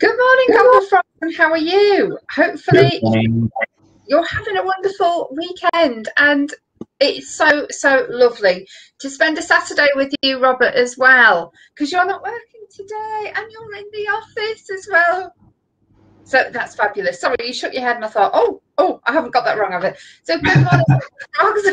Good morning, Gogglefrogs, and how are you? Hopefully you're having a wonderful weekend, and it's so lovely to spend a Saturday with you, Robert, as well, because you're not working today and you're in the office as well. So that's fabulous. Sorry, you shook your head and I thought, oh, I haven't got that wrong, have I? So good morning, Frogs.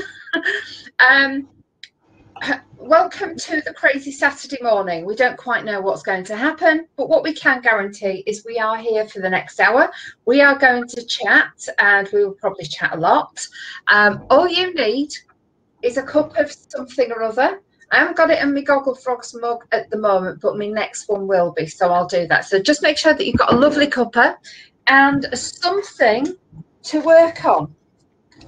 Welcome to the crazy Saturday morning. We don't quite know what's going to happen, but what we can guarantee is we are here for the next hour. We are going to chat, and we will probably chat a lot. All you need is a cup of something or other. I haven't got it in my Gogglefrogs mug at the moment, but my next one will be, so I'll do that. So just make sure that you've got a lovely cuppa and something to work on.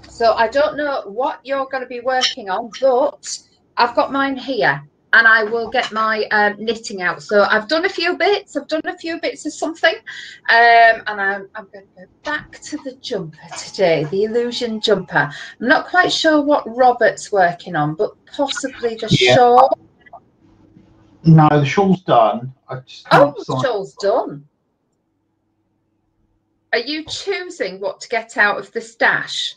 So I don't know what you're going to be working on, but I've got mine here, and I will get my knitting out. So I've done a few bits. I've done a few bits of something, and I'm going to go back to the jumper today, the illusion jumper. I'm not quite sure what Robert's working on, but possibly the shawl. No, the shawl's done. The shawl's done. Are you choosing what to get out of the stash?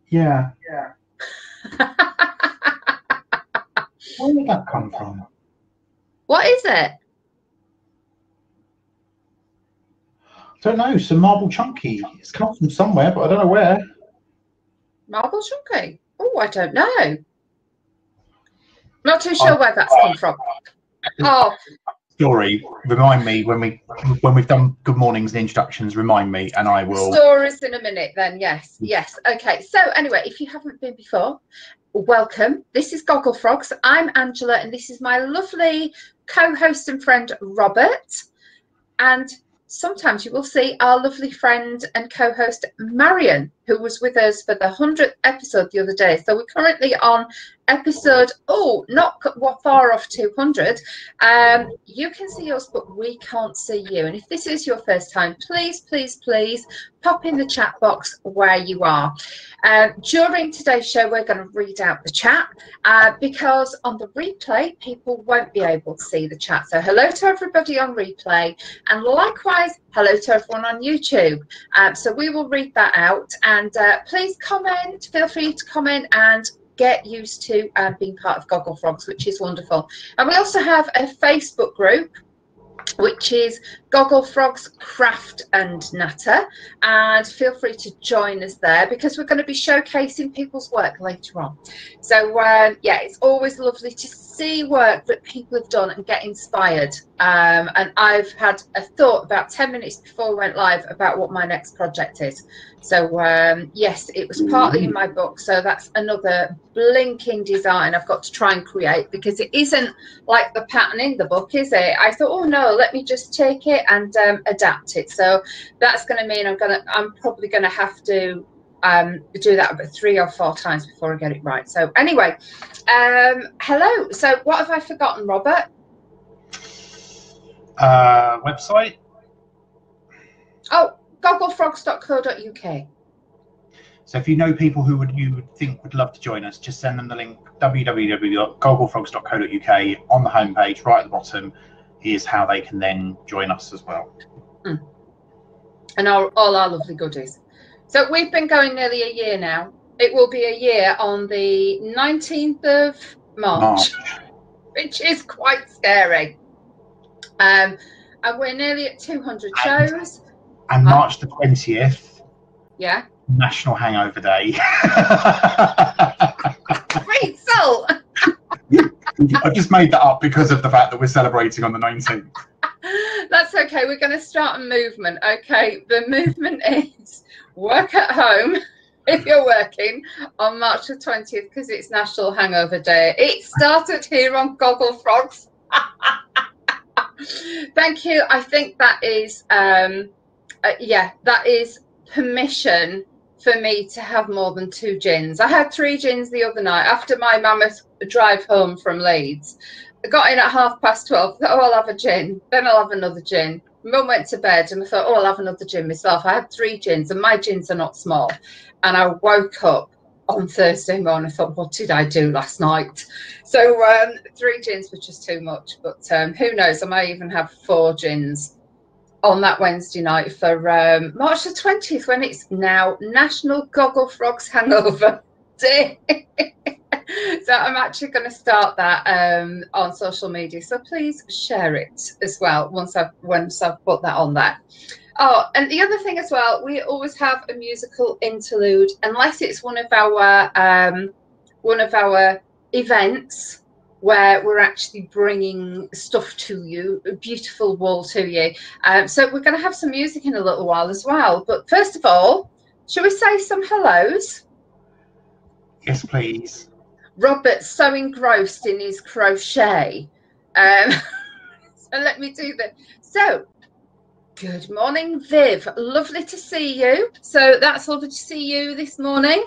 Yeah. Where did that come from? What is it? I don't know. Some marble chunky. It's come from somewhere, but I don't know where. Marble chunky? Oh, I don't know. Not too sure where that's come from. Oh. Story. Remind me when we've done good mornings and introductions. Remind me, and I will. Stories in a minute, then. Yes. Okay. So anyway, if you haven't been before, welcome. This is Gogglefrogs. I'm Angela, and this is my lovely co-host and friend Robert. And sometimes you will see our lovely friend and co-host Marion, who was with us for the 100th episode the other day. So we're currently on episode, not far off 200. You can see us, but we can't see you. And if this is your first time, please pop in the chat box where you are. During today's show, we're going to read out the chat because on the replay, people won't be able to see the chat. So hello to everybody on replay, and likewise, hello to everyone on YouTube. So we will read that out, and please comment. Feel free to comment and get used to being part of Gogglefrogs, which is wonderful. And we also have a Facebook group, which is Gogglefrogs Craft and Natter, and feel free to join us there because we're going to be showcasing people's work later on. So it's always lovely to see work that people have done and get inspired. And I've had a thought about 10 minutes before we went live about what my next project is. So yes, it was partly in my book, so that's another blinking design I've got to try and create, because it isn't like the pattern in the book, is it? I thought, oh no, let me just take it and adapt it. So that's going to mean I'm probably going to have to do that about 3 or 4 times before I get it right. So anyway, hello. So what have I forgotten, Robert? Website. Oh, gogglefrogs.co.uk. So if you know people who you would think would love to join us, just send them the link, www.gogglefrogs.co.uk. On the homepage, right at the bottom, is how they can then join us as well. And all our lovely goodies. So we've been going nearly a year now. It will be a year on the 19th of March. Which is quite scary. And we're nearly at 200 shows. And March the 20th. Yeah. National Hangover Day. Great salt. I just made that up because of the fact that we're celebrating on the 19th. That's okay. We're going to start a movement. Okay. The movement is work at home if you're working on March the 20th because it's National Hangover Day. It started here on Gogglefrogs. Thank you. I think that is, that is permission for me to have more than 2 gins. I had 3 gins the other night after my mammoth drive home from Leeds. I got in at 12:30. Thought, I'll have a gin. Then I'll have another gin. Mum went to bed and I thought, I'll have another gin myself. I had 3 gins and my gins are not small. And I woke up on Thursday morning. I thought, what did I do last night? So 3 gins was just too much. But who knows? I might even have 4 gins. on that Wednesday night for March the 20th, when it's now National Gogglefrogs Hangover Day. So I'm actually going to start that on social media. So please share it as well once I've put that on there. Oh, and the other thing as well, we always have a musical interlude, unless it's one of our events where we're actually bringing stuff to you, a beautiful wall to you. So we're going to have some music in a little while as well. But first of all, shall we say some hellos? Yes, please. Robert's so engrossed in his crochet. So let me do that. So, good morning, Viv. Lovely to see you. So that's lovely to see you this morning.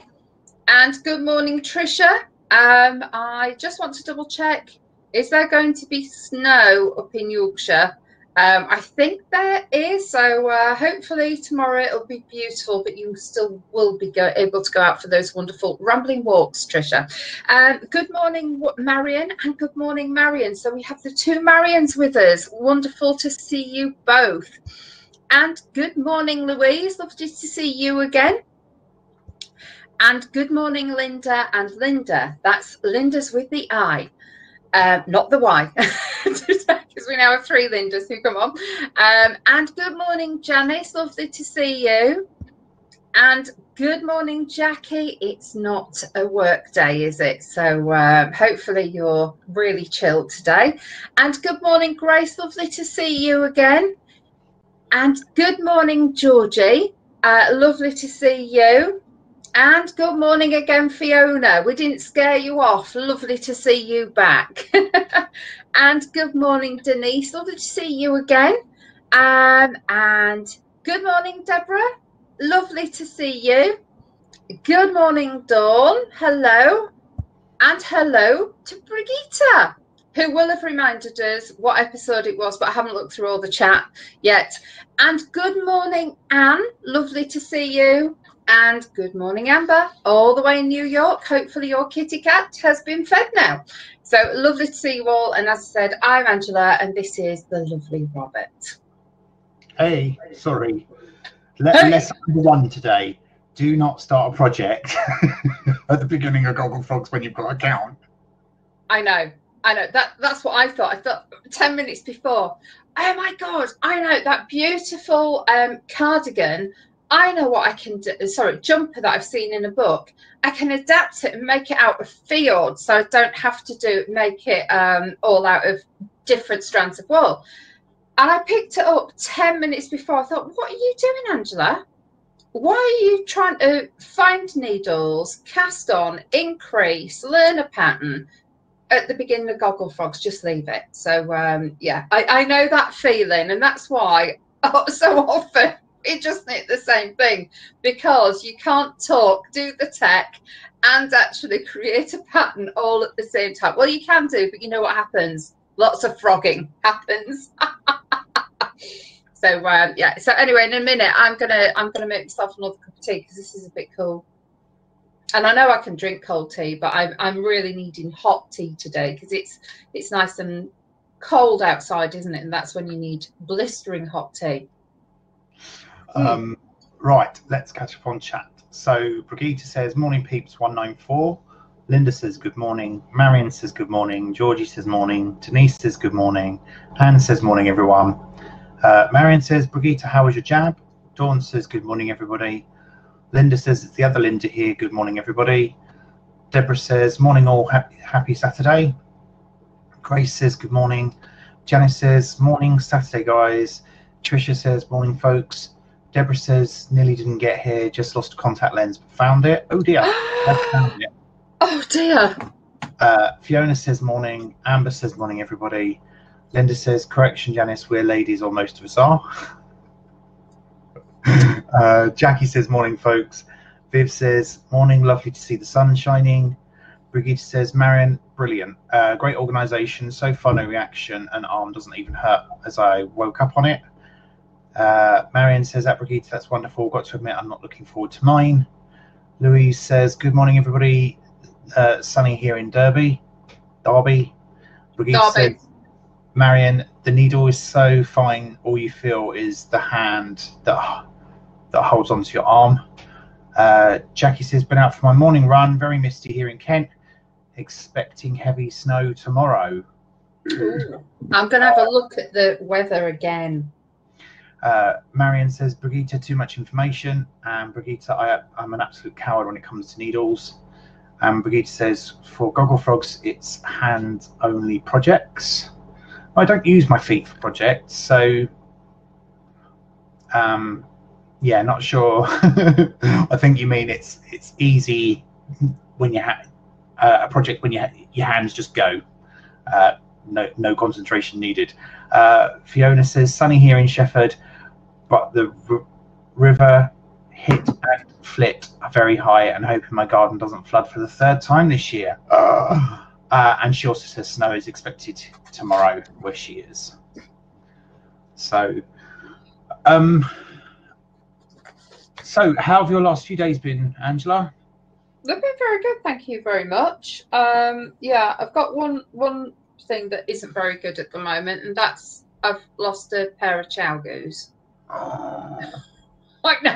And good morning, Tricia. I just want to double check. Is there going to be snow up in Yorkshire? I think there is. So hopefully tomorrow it'll be beautiful, but you still will be able to go out for those wonderful rambling walks, Tricia. Good morning, Marion, and good morning, Marion. So we have the two Marions with us. Wonderful to see you both. And good morning, Louise. Lovely to see you again. And good morning, Linda and Linda. That's Linda's with the I, not the Y, because we now have three Lindas who come on. And good morning, Janice. Lovely to see you. And good morning, Jackie. It's not a work day, is it? So hopefully you're really chilled today. And good morning, Grace. Lovely to see you again. And good morning, Georgie. Lovely to see you. And good morning again, Fiona. We didn't scare you off. Lovely to see you back. And good morning, Denise. Lovely to see you again. And good morning, Deborah. Lovely to see you. Good morning, Dawn. Hello. And hello to Brigitte, who will have reminded us what episode it was, but I haven't looked through all the chat yet. And good morning, Anne. Lovely to see you. And good morning, Amber, all the way in New York. Hopefully your kitty cat has been fed now. So lovely to see you all. And as I said, I'm Angela, and this is the lovely Robert. Hey, sorry. Lesson number one today. Do not start a project at the beginning of Gogglefrogs when you've got a count. I know. That's what I thought. I thought 10 minutes before. Oh my God, I know that beautiful cardigan. I know what I can do. Sorry, jumper that I've seen in a book. I can adapt it and make it out of field, so I don't have to make it all out of different strands of wool. And I picked it up 10 minutes before. I thought, what are you doing, Angela? Why are you trying to find needles, cast on, increase, learn a pattern at the beginning of Gogglefrogs? Just leave it. So yeah, I know that feeling, and that's why so often it just ain't the same thing, because you can't talk, do the tech, and actually create a pattern all at the same time. Well, you can do, but you know what happens? Lots of frogging happens. So yeah. So anyway, in a minute, I'm gonna make myself another cup of tea, because this is a bit cool. And I know I can drink cold tea, but I'm really needing hot tea today, because it's nice and cold outside, isn't it? And that's when you need blistering hot tea. Right, let's catch up on chat. So Brigitte says morning peeps 194. Linda says good morning. Marion says good morning. Georgie says morning. Denise says good morning. Anne says morning everyone. Marion says, Brigitte, how was your jab? Dawn says good morning everybody. Linda says it's the other Linda here. Good morning everybody. Deborah says morning all, happy Saturday. Grace says good morning. Janice says morning Saturday guys. Tricia says morning folks. Deborah says nearly didn't get here, just lost a contact lens, but found it. Oh dear. Found it. Oh dear. Fiona says morning. Amber says morning everybody. Linda says correction Janice, we're ladies, or most of us are. Jackie says morning folks. Viv says morning, lovely to see the sun shining. Brigitte says Marion, brilliant, great organisation, so far no reaction, and arm doesn't even hurt as I woke up on it. Marion says that Brigitte, that's wonderful, got to admit I'm not looking forward to mine. Louise says good morning everybody, sunny here in Derby. Brigitte says Marion, the needle is so fine, all you feel is the hand that holds onto your arm. Jackie says, been out for my morning run, very misty here in Kent, expecting heavy snow tomorrow. Ooh. I'm going to have a look at the weather again. Marion says, Brigitte, too much information. And Brigitte, I'm an absolute coward when it comes to needles. And Brigitte says, for Gogglefrogs, it's hand-only projects. I don't use my feet for projects, so yeah, not sure. I think you mean it's easy when you have a project when your hands just go. No concentration needed. Fiona says, sunny here in Shefford, but the river hit and flit very high, and hoping my garden doesn't flood for the 3rd time this year. And she also says snow is expected tomorrow where she is. So so how have your last few days been, Angela? They've been very good, thank you very much. Yeah, I've got one thing that isn't very good at the moment, and that's I've lost a pair of chowgoos. Like, no,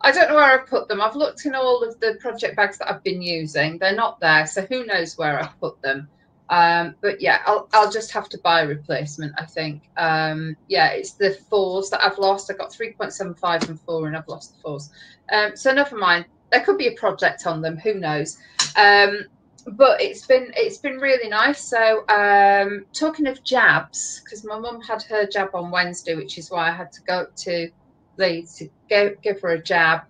I don't know where I put them. I've looked in all of the project bags that I've been using. They're not there, so who knows where I've put them. But yeah, I'll just have to buy a replacement, I think. Yeah, it's the 4s that I've lost. I got 3.75 and 4, and I've lost the 4s. So never mind. There could be a project on them. Who knows? But it's been really nice. So talking of jabs, because my mum had her jab on Wednesday, which is why I had to go to Leeds to give her a jab.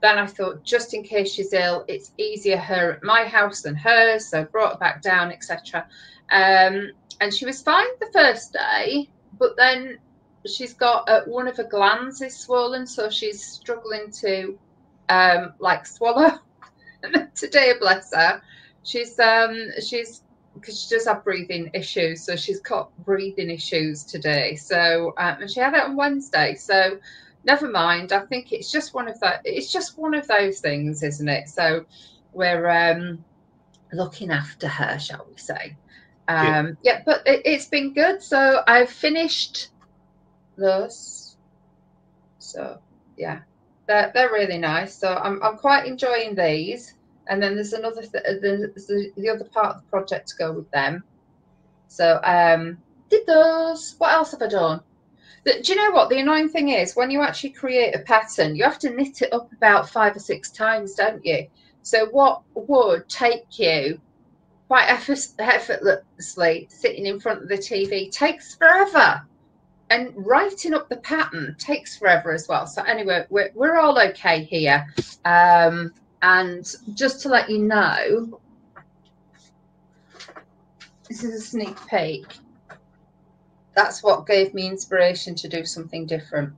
Then I thought, just in case she's ill, it's easier her at my house than hers, so brought her back down, etc. And she was fine the first day, but then she's got one of her glands is swollen, so she's struggling to like swallow. Today, bless her, she's because she does have breathing issues, so she's got breathing issues today. So and she had it on Wednesday, so never mind. I think it's just one of that. It's just one of those things, isn't it? So we're looking after her, shall we say? Yeah, but it's been good. So I've finished those. So yeah, they're really nice. So I'm quite enjoying these. And then there's another the other part of the project to go with them. So did those. What else have I done? Do you know what the annoying thing is? When you actually create a pattern, you have to knit it up about 5 or 6 times, don't you? So what would take you quite effortlessly sitting in front of the TV takes forever. And writing up the pattern takes forever as well. So anyway, we're all okay here. And just to let you know, this is a sneak peek. That's what gave me inspiration to do something different.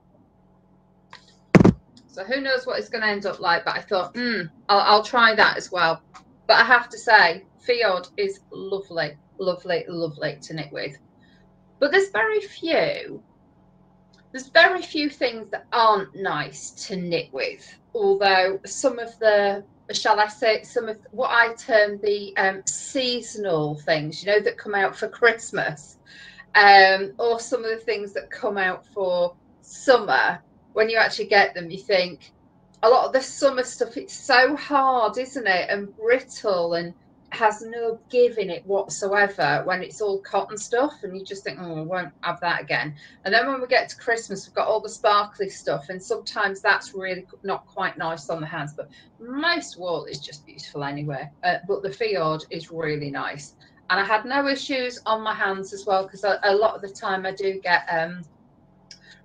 So who knows what it's going to end up like, but I thought, I'll try that as well. But I have to say, Fjord is lovely, lovely, lovely to knit with. But there's very few things that aren't nice to knit with. Although some of the, shall I say, some of what I term the seasonal things, you know, that come out for Christmas, or some of the things that come out for summer, when you actually get them, you think a lot of the summer stuff, it's so hard, isn't it? And brittle and has no give in it whatsoever when it's all cotton stuff, and you just think, oh, I won't have that again. And then when we get to Christmas, we've got all the sparkly stuff, and sometimes that's really not quite nice on the hands, but most wool is just beautiful anyway. But the Fjord is really nice. And I had no issues on my hands as well, because a lot of the time I do get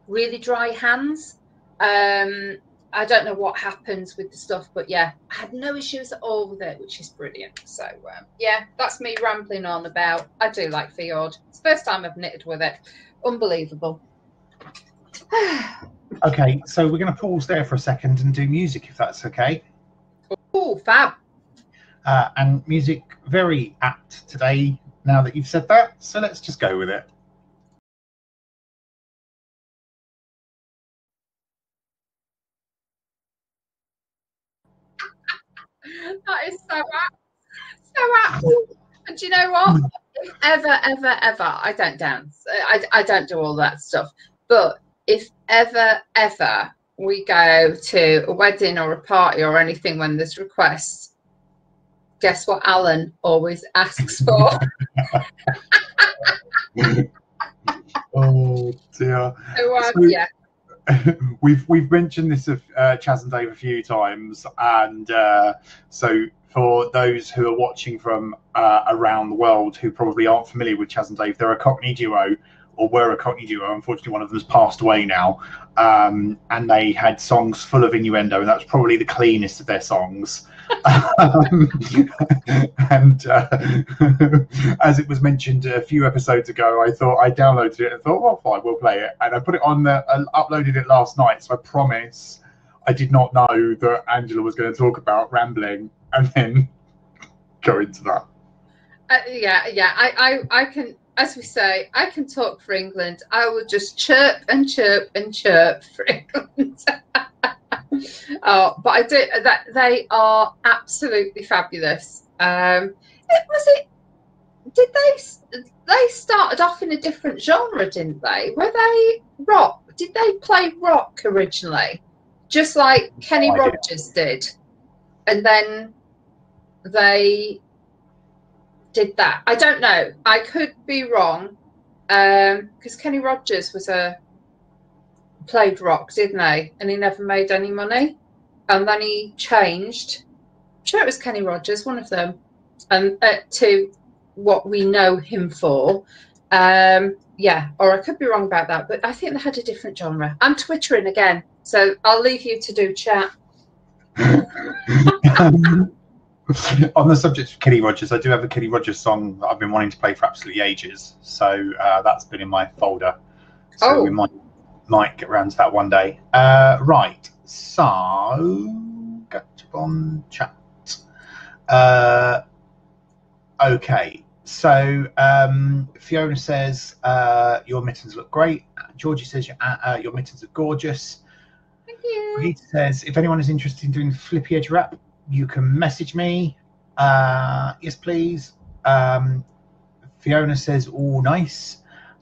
really dry hands. I don't know what happens with the stuff, but yeah, I had no issues at all with it, which is brilliant. So yeah, that's me rambling on about. I do like Fjord. It's the first time I've knitted with it. Unbelievable. Okay, so we're going to pause there for a second and do music, if that's okay. Oh, fab. And music very apt today, now that you've said that. So let's just go with it. That is so apt. So apt. And do you know what? if ever, I don't dance. I don't do all that stuff. But if ever, we go to a wedding or a party or anything when there's requests, guess what Alan always asks for? Oh dear. So, yeah. We've mentioned this of Chas and Dave a few times, and so for those who are watching from around the world who probably aren't familiar with Chas and Dave, they're a Cockney duo, or were a Cockney duo. Unfortunately, one of them has passed away now, and they had songs full of innuendo, and that's probably the cleanest of their songs. And as it was mentioned a few episodes ago, I thought I downloaded it and thought, well, fine, we'll play it. And I put it on I uploaded it last night. So I promise I did not know that Angela was going to talk about rambling and then go into that. I can, as we say, I can talk for England. I will just chirp and chirp and chirp for England. Oh, but I do that. They are absolutely fabulous. Did they started off in a different genre, didn't they? Were they rock? Did they play rock originally, just like Kenny Rogers did, and then they did that? I don't know. I could be wrong, because Kenny Rogers played rock, didn't he? And he never made any money, and then he changed. I'm sure it was Kenny Rogers, one of them, and to what we know him for. Yeah, or I could be wrong about that, but I think they had a different genre. I'm twittering again, so I'll leave you to do chat. On the subject of Kenny Rogers, I do have a Kenny Rogers song that I've been wanting to play for absolutely ages, so that's been in my folder, so we might get around to that one day. Right, so catch up on chat. Okay, so Fiona says your mittens look great. Georgie says your mittens are gorgeous. Thank you. Rita says if anyone is interested in doing the Flippy Edge wrap, you can message me. Yes, please. Fiona says, oh, nice.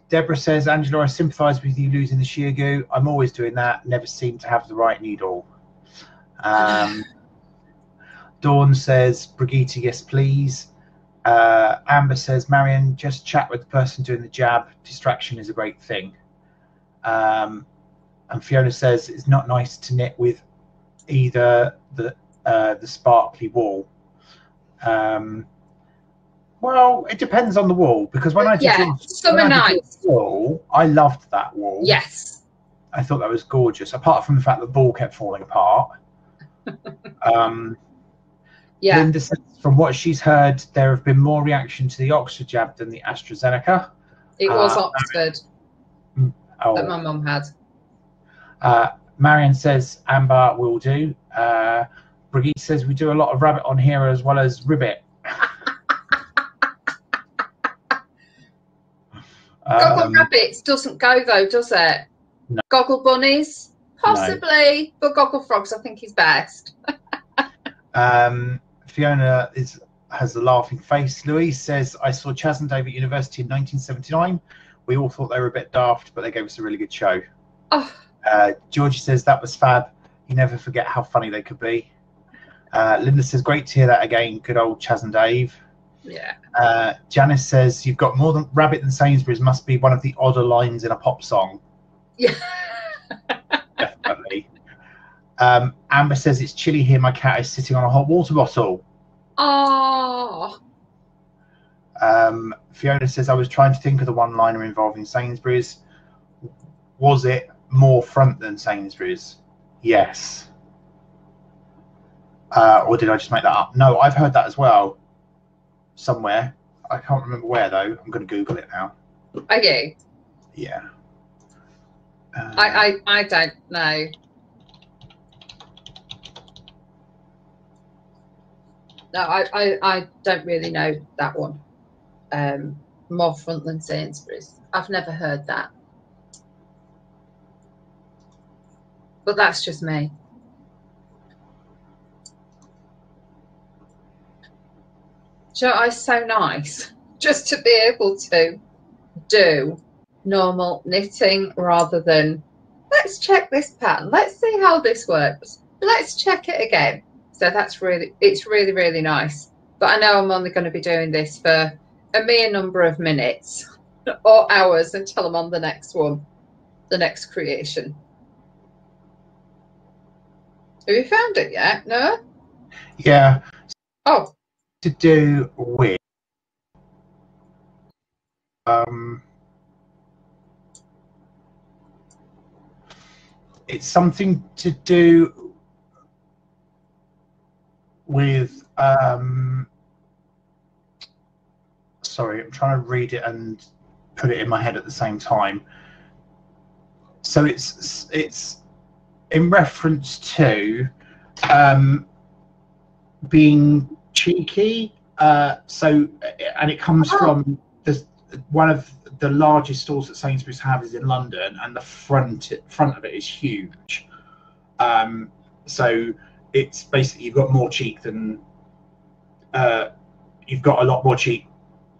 Deborah says, Angela, I sympathise with you losing the sheer goo. I'm always doing that. Never seem to have the right needle. Dawn says, Brigitte, yes, please. Amber says, Marion, just chat with the person doing the jab. Distraction is a great thing. And Fiona says, it's not nice to knit with either the sparkly wool. Well, it depends on the wool, because when I did wool, I loved that wool. Yes, I thought that was gorgeous. Apart from the fact that the ball kept falling apart. Yeah. Linda says, from what she's heard, there have been more reaction to the Oxford jab than the AstraZeneca. It was Oxford that my mum had. Marion says, Amber will do. Brigitte says, we do a lot of rabbit on here as well as ribbit. Goggle rabbits doesn't go though, does it? No. Goggle bunnies, possibly, no. But Gogglefrogs, I think, is best. Fiona has a laughing face. Louise says, I saw Chas and Dave at university in 1979. We all thought they were a bit daft, but they gave us a really good show. Oh. Georgie says, that was fab. You never forget how funny they could be. Linda says, great to hear that again. Good old Chas and Dave. Yeah. Janice says, you've got more than rabbit than Sainsbury's. Must be one of the odder lines in a pop song. Yeah. Definitely. Amber says, it's chilly here. My cat is sitting on a hot water bottle. Oh. Fiona says, I was trying to think of the one-liner involving Sainsbury's. Was it more front than Sainsbury's? Yes. Or did I just make that up? No, I've heard that as well. Somewhere. I can't remember where, though. I'm going to Google it now. Okay. Yeah. I don't know. No, I don't really know that one. More front than Sainsbury's. I've never heard that. But that's just me. So I was so nice. just to be able to do normal knitting rather than let's check this pattern, let's see how this works, let's check it again. So it's really nice. But I know I'm only going to be doing this for a mere number of minutes or hours until I'm on the next one, the next creation. Have you found it yet? No? Yeah. Oh. To do with it's something to do with sorry, I'm trying to read it and put it in my head at the same time. So it's in reference to being cheeky. And it comes from one of the largest stores that Sainsbury's have is in London, and the front of it is huge. So it's basically you've got more cheek than you've got a lot more cheek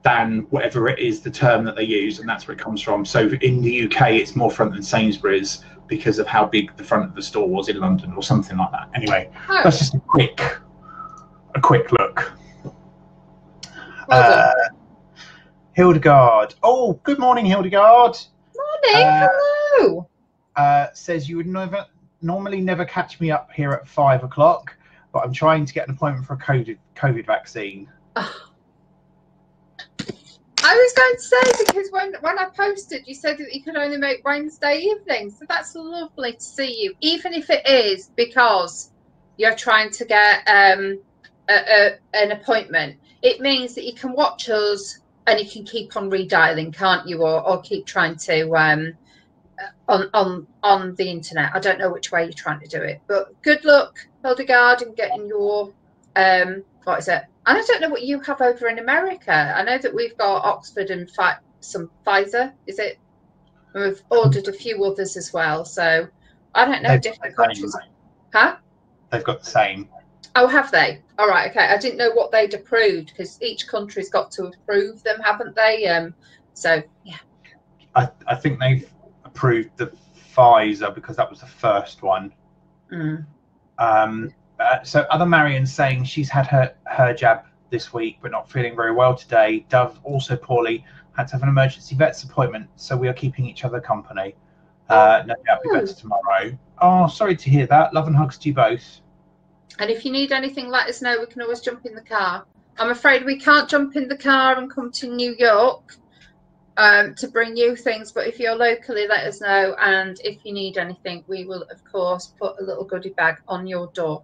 than whatever it is, the term that they use, and that's where it comes from. So in the UK, it's more front than Sainsbury's because of how big the front of the store was in London, or something like that. Anyway, that's just a quick look. Hildegard. Oh, good morning, Hildegard. Morning. Hello. Says you would normally never catch me up here at 5 o'clock, but I'm trying to get an appointment for a COVID vaccine. I was going to say, because when I posted, you said that you could only make Wednesday evenings. So that's lovely to see you, even if it is because you're trying to get an appointment. It means that you can watch us and you can keep on redialing, can't you? Or keep trying to on the internet. I don't know which way you're trying to do it, but good luck, Hildegard, in getting your what is it? And I don't know what you have over in America. I know that we've got Oxford and some Pfizer, is it? And we've ordered a few others as well. So I don't know, different countries. Huh? They've got the same. Oh, have they? All right, okay. I didn't know what they'd approved because each country's got to approve them, haven't they? So yeah. I think they've approved the Pfizer because that was the first one. So other Marian's saying she's had her jab this week but not feeling very well today. Dove also poorly, had to have an emergency vet's appointment, so we are keeping each other company. No doubt be better tomorrow. Oh, sorry to hear that. Love and hugs to you both. And if you need anything, let us know. We can always jump in the car. I'm afraid we can't jump in the car and come to New York to bring you things, but if you're locally, let us know. And if you need anything, we will, of course, put a little goodie bag on your door.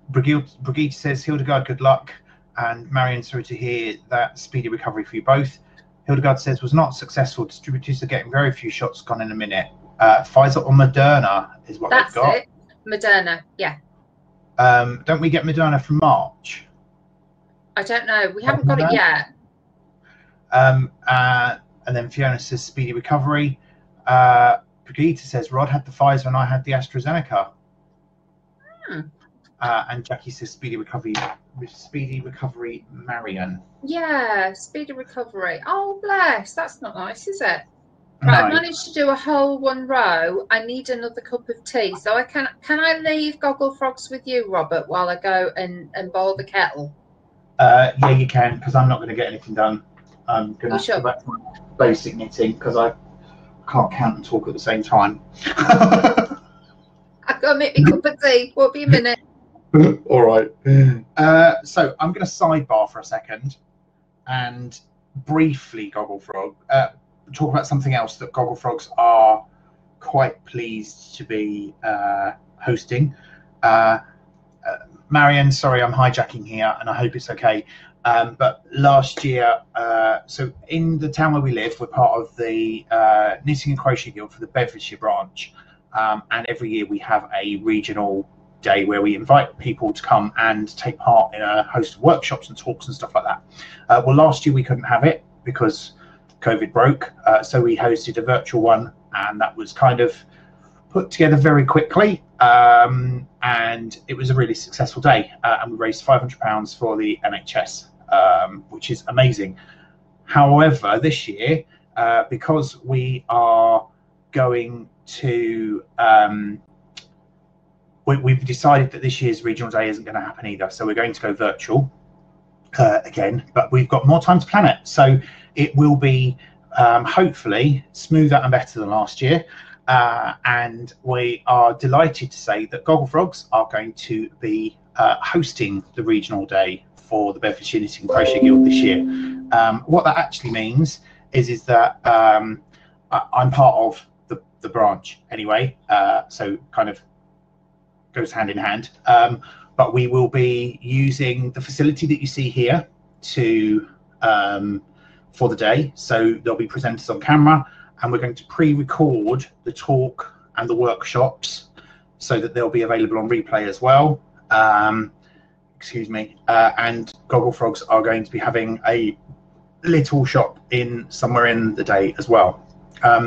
Brigitte says, Hildegard, good luck. And Marion, sorry to hear that. Speedy recovery for you both. Hildegard says, was not successful. Distributors are getting very few shots gone in a minute. Pfizer or Moderna is what they've got. That's it. Moderna, yeah. Don't we get Moderna from March? I don't know. We haven't got it yet. And then Fiona says, speedy recovery. Brigitte says, Rod had the Pfizer and I had the AstraZeneca. And Jackie says, speedy recovery, Marion. Yeah, speedy recovery. Oh, bless. That's not nice, is it? Right, I've managed to do a whole one row. I need another cup of tea. So can I leave Gogglefrogs with you, Robert, while I go and boil the kettle? Yeah, you can, because I'm not going to get anything done. I'm going to have to go back to my basic knitting because I can't count and talk at the same time. I've got to make me a cup of tea. Won't be a minute. All right. So I'm going to sidebar for a second and briefly Gogglefrog talk about something else that Gogglefrogs are quite pleased to be hosting. Marianne, sorry, I'm hijacking here, and I hope it's okay. But last year, so in the town where we live, we're part of the Knitting and Crochet Guild for the Bedfordshire branch, and every year we have a regional day where we invite people to come and take part in a host of workshops and talks and stuff like that. Well, last year we couldn't have it because COVID broke, so we hosted a virtual one, and that was kind of put together very quickly, and it was a really successful day, and we raised £500 for the NHS, which is amazing. However, this year, because we are going to, we've decided that this year's regional day isn't going to happen either. So we're going to go virtual again, but we've got more time to plan it. So it will be hopefully smoother and better than last year. And we are delighted to say that Gogglefrogs are going to be hosting the regional day for the Bedfordshire Knitting and Crochet Guild this year. What that actually means is that I'm part of the branch anyway, so kind of goes hand in hand. But we will be using the facility that you see here to for the day. So there'll be presenters on camera, and we're going to pre-record the talk and the workshops so that they'll be available on replay as well. Excuse me. And Gogglefrogs are going to be having a little shop in somewhere in the day as well.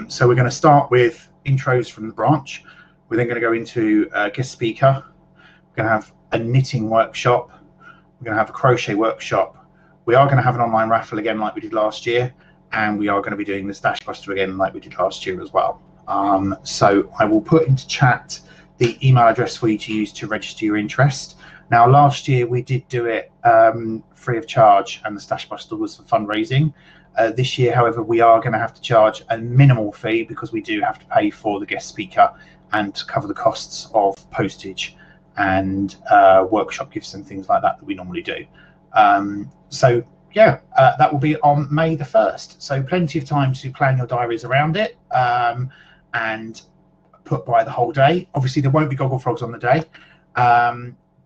So we're going to start with intros from the branch. We're then going to go into a guest speaker. We're going to have a knitting workshop. We're going to have a crochet workshop. We are going to have an online raffle again like we did last year, and we are going to be doing the Stash Buster again like we did last year as well. So I will put into chat the email address for you to use to register your interest. Now, last year we did do it free of charge, and the Stash Buster was for fundraising. This year, however, we are going to have to charge a minimal fee because we do have to pay for the guest speaker and to cover the costs of postage and workshop gifts and things like that we normally do. So yeah, that will be on May the 1st. So plenty of time to plan your diaries around it and put by the whole day. Obviously, there won't be Gogglefrogs on the day,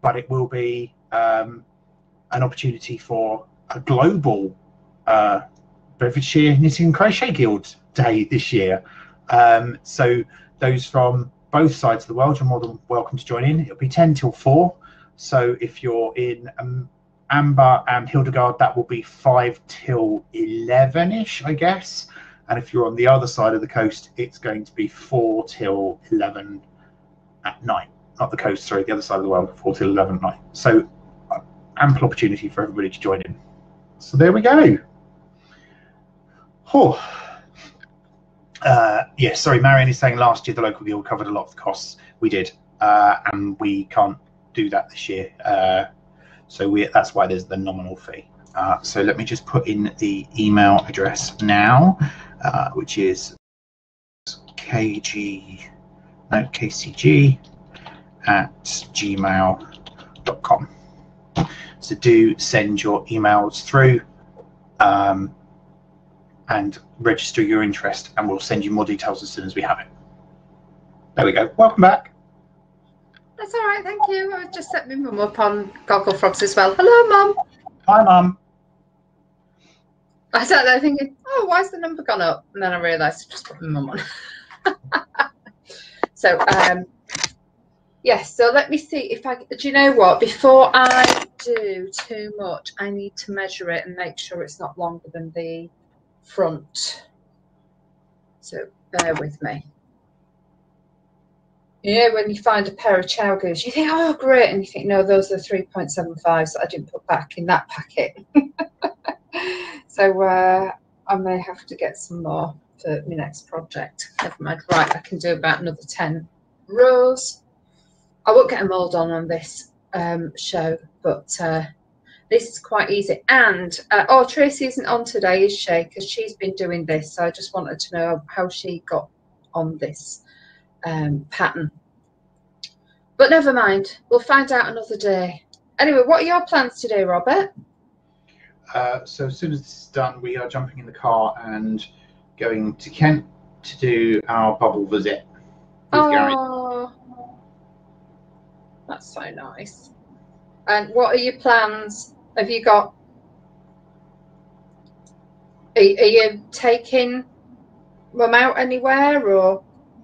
but it will be an opportunity for a global Bedfordshire Knitting and Crochet Guild Day this year. So those from both sides of the world, you're more than welcome to join in. It'll be 10 till 4. So if you're in Amber and Hildegard, that will be 5 till 11-ish, I guess. And if you're on the other side of the coast, it's going to be 4 till 11 at night. Not the coast, sorry, the other side of the world, 4 till 11 at night. So ample opportunity for everybody to join in. So there we go. Oh. Yeah, sorry, Marion is saying last year the local guild covered a lot of the costs. We did, and we can't do that this year. So that's why there's the nominal fee. So let me just put in the email address now, which is kcg@gmail.com. So do send your emails through and register your interest, and we'll send you more details as soon as we have it. There we go. Welcome back. That's all right, thank you. I just set my mum up on Gogglefrogs as well. Hello, Mum. Hi, Mum. I sat there thinking, oh, why's the number gone up? And then I realised I just put my mum on. So, yes, so let me see if I, do you know what? Before I do too much, I need to measure it and make sure it's not longer than the front. So bear with me. You know, when you find a pair of chow goose, you think, oh, great. And you think, no, those are 3.75s that I didn't put back in that packet. So I may have to get some more for my next project. Never mind. Right, I can do about another 10 rows. I won't get a mould on this show, but this is quite easy. And, oh, Tracy isn't on today, is she? Because she's been doing this. So I just wanted to know how she got on this pattern. But never mind, we'll find out another day. Anyway, what are your plans today, Robert? So as soon as this is done, we are jumping in the car and going to Kent to do our bubble visit with Gary. That's so nice. And what are your plans? Have you got, are you taking Mum out anywhere, or?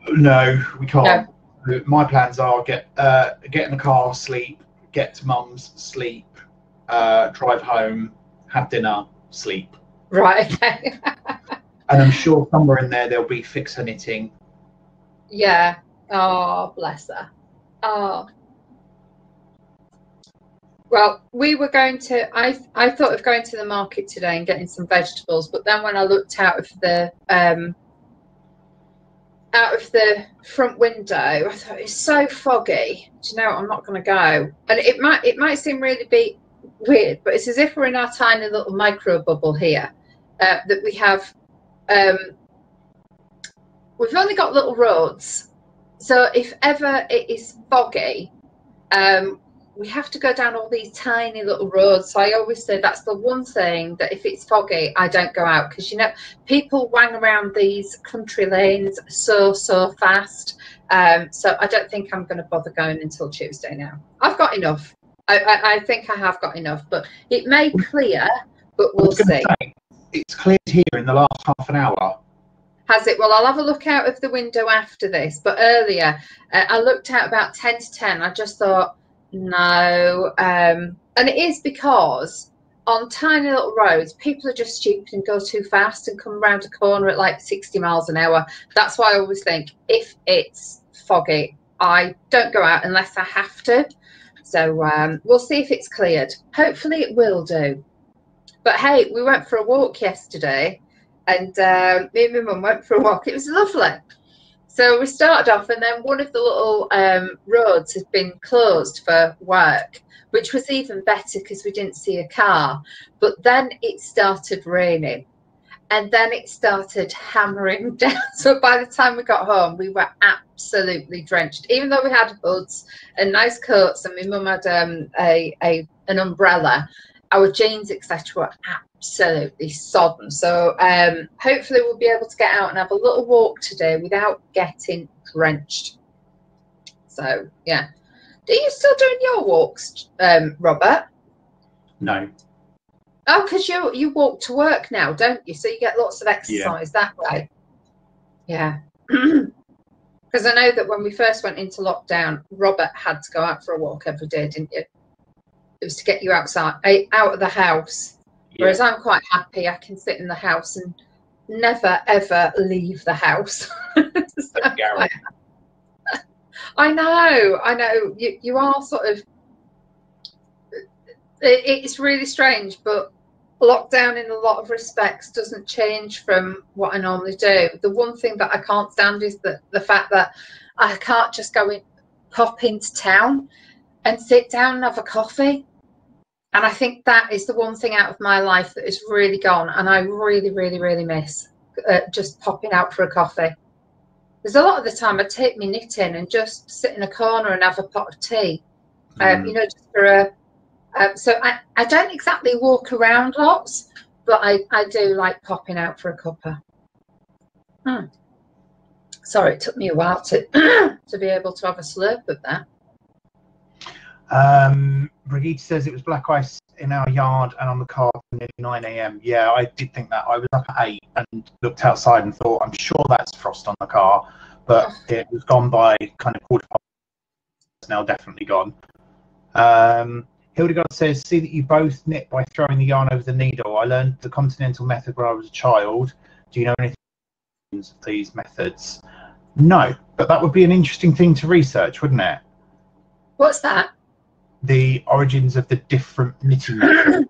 No, we can't. No. My plans are get in the car, sleep, get to Mum's, sleep, drive home, have dinner, sleep. Right, okay. And I'm sure somewhere in there there'll be fix her knitting. Yeah. Oh, bless her. Oh. Well, we were going to. I thought of going to the market today and getting some vegetables, but then when I looked out of the front window, I thought it's so foggy. Do you know what? I'm not going to go. And it might seem really be weird, but it's as if we're in our tiny little micro bubble here. That we have. We've only got little roads, so if ever it is foggy, we have to go down all these tiny little roads. So I always say that's the one thing that if it's foggy, I don't go out, because, you know, people wang around these country lanes so fast. So I don't think I'm going to bother going until Tuesday now. I've got enough. I think I have got enough, but it may clear, but we'll see. Say, it's cleared here in the last half an hour. Has it? Well, I'll have a look out of the window after this. But earlier, I looked out about 10 to 10. I just thought, no. And it is because on tiny little roads, people are just stupid and go too fast and come around a corner at like 60 miles an hour. That's why I always think if it's foggy, I don't go out unless I have to. So we'll see if it's cleared. Hopefully it will do. But hey, we went for a walk yesterday. And me and my mum went for a walk. It was lovely. So we started off, and then one of the little roads had been closed for work, which was even better because we didn't see a car. But then it started raining, and then it started hammering down. So by the time we got home, we were absolutely drenched. Even though we had hoods and nice coats, and my mum had an umbrella, our jeans, etc., were absolutely sodden. So hopefully we'll be able to get out and have a little walk today without getting drenched. So yeah, are you still doing your walks, Robert? No. Oh, because you walk to work now, don't you? So you get lots of exercise that way. Yeah. Because I know that when we first went into lockdown, Robert had to go out for a walk every day, didn't you? It was to get you outside, out of the house. Whereas I'm quite happy. I can sit in the house and never, ever leave the house. So I know. You are sort of... It's really strange, but lockdown in a lot of respects doesn't change from what I normally do. The one thing that I can't stand is the fact that I can't just pop into town and sit down and have a coffee. And I think that is the one thing out of my life that is really gone. And I really, really, really miss just popping out for a coffee. There's a lot of the time I take my knitting and just sit in a corner and have a pot of tea. You know, just for a... so I don't exactly walk around lots, but I do like popping out for a cuppa. Sorry, it took me a while to to be able to have a slurp of that. Brigitte says it was black ice in our yard and on the car from nearly 9 a.m. Yeah, I did think that. I was up at 8 and looked outside and thought, I'm sure that's frost on the car, but it was gone by kind of quarter past. It's now definitely gone. Hildegard says, see that you both knit by throwing the yarn over the needle. I learned the continental method when I was a child. Do you know anything of these methods? No, but that would be an interesting thing to research, wouldn't it? What's that? The origins of the different knitting methods.